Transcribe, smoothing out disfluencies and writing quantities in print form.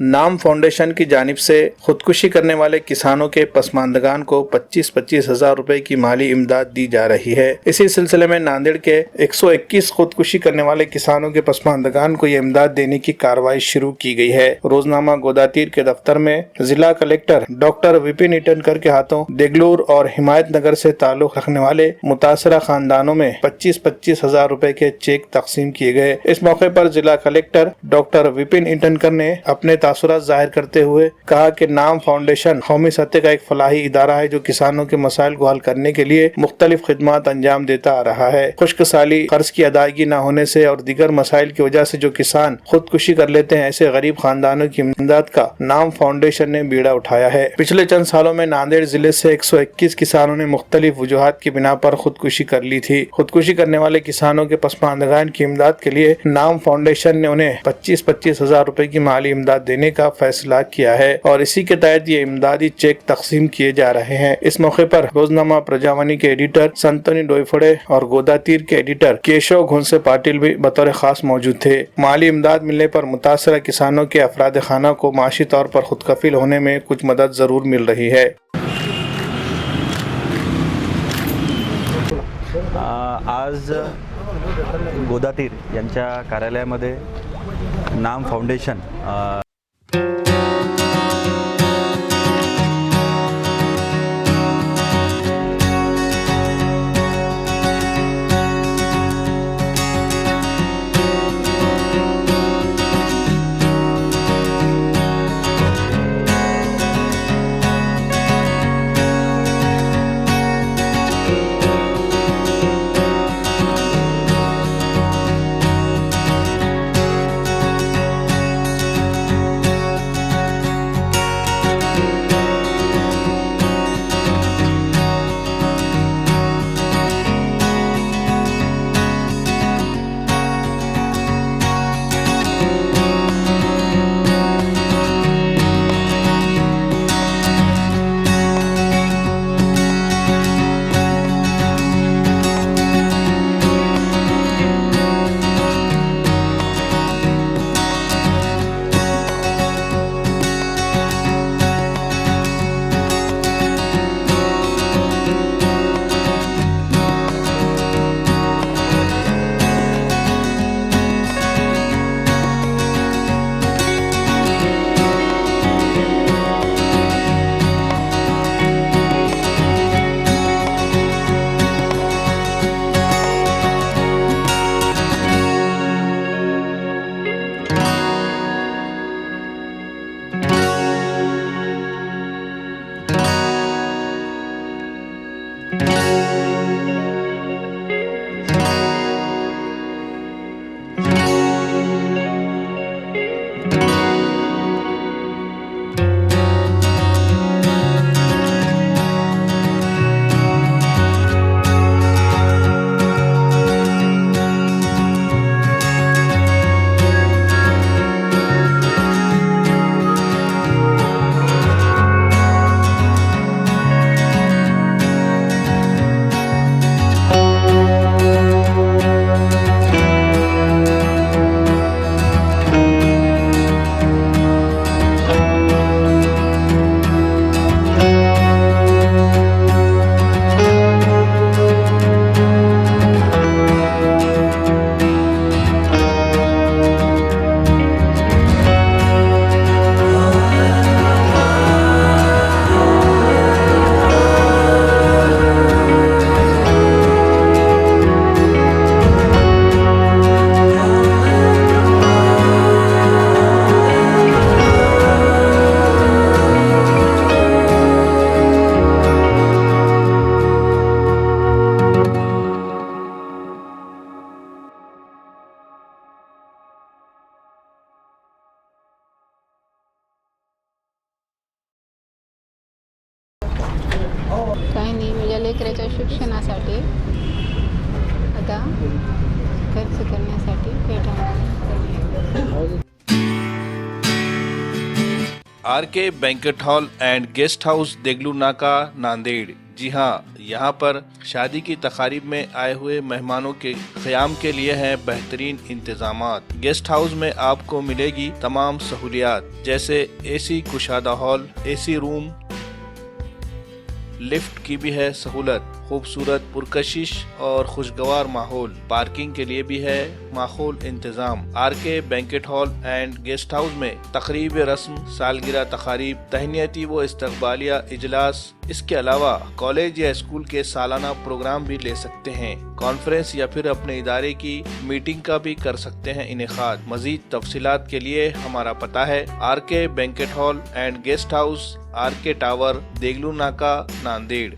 नाम फाउंडेशन की जानिब से खुदकुशी करने वाले किसानों के पसमानदगान को 25-25 हजार रुपए की माली इमदाद दी जा रही है। इसी सिलसिले में नांदेड़ के 121 खुदकुशी करने वाले किसानों के पसमानदगान को ये इमदाद देने की कार्रवाई शुरू की गई है। रोजनामा गोदातीर के दफ्तर में जिला कलेक्टर डॉक्टर विपिन ईटनकर के हाथों देगलूर और हिमायतनगर से ताल्लुक रखने वाले मुतासरा खानदानों में 25-25 हजार रुपए के चेक तकसीम किए गए। इस मौके पर जिला कलेक्टर डॉक्टर विपिन ईटनकर ने अपने तासुरात जाहिर करते हुए कहा कि नाम फाउंडेशन कौमी सतह का एक फलाही इदारा है जो किसानों के मसाइल को हल करने के लिए मुख्तलिफ खिदमात अंजाम देता आ रहा है। खुश्क साली, कर्ज की अदायगी न होने से और दीगर मसाइल की वजह से जो किसान खुदकुशी कर लेते हैं, ऐसे गरीब खानदानों की इमदाद का नाम फाउंडेशन ने बीड़ा उठाया है। पिछले चंद सालों में नांदेड़ जिले से 121 किसानों ने मुख्तलिफ वजूहात की बिना पर खुदकुशी कर ली थी। खुदकुशी करने वाले किसानों के पसमानदगान की इमदाद के लिए नाम फाउंडेशन ने उन्हें 25-25 हजार रुपए की माली इमदाद देने का फैसला किया है और इसी के तहत ये इमदादी चेक तकसीम किए जा रहे हैं। इस मौके पर रोजनामा प्रजावानी के एडिटर संतोनी डोईफड़े और गोदातीर के एडिटर केशव घुनसे पाटिल भी बतौर खास मौजूद थे। माली इमदाद मिलने पर मुतासरा किसानों के अफराद खाना को माशी तौर पर खुदकफील होने में कुछ मदद जरूर मिल रही है। आज गोदातीर यांच्या कार्यालयामध्ये नाम फाउंडेशन काही नाही, माझ्या लेकराच्या शिक्षणासाठी आता खर्च करण्यासाठी पेटा RK banquet hall and guest house Deglur Naka Nanded जी हाँ, यहाँ पर शादी की तकारीब में आए हुए मेहमानों के क़याम के लिए हैं बेहतरीन इंतजामात। गेस्ट हाउस में आपको मिलेगी तमाम सहूलियात जैसे एसी कुशादा हॉल, एसी रूम, लिफ्ट की भी है सहूलत, खूबसूरत पुरकशिश और खुशगवार माहौल, पार्किंग के लिए भी है माहौल इंतजाम। R K banquet hall and guest house में तकरीब रस्म, सालगिरह तकारीब, तहनीती व इस्तकबालिया इजलास, इसके अलावा कॉलेज या स्कूल के सालाना प्रोग्राम भी ले सकते हैं। कॉन्फ्रेंस या फिर अपने इदारे की मीटिंग का भी कर सकते हैं इनेकाद। मजीद तफसीलात के लिए हमारा पता है RK banquet hall and guest house, RK tower, Deglur Naka, Nanded.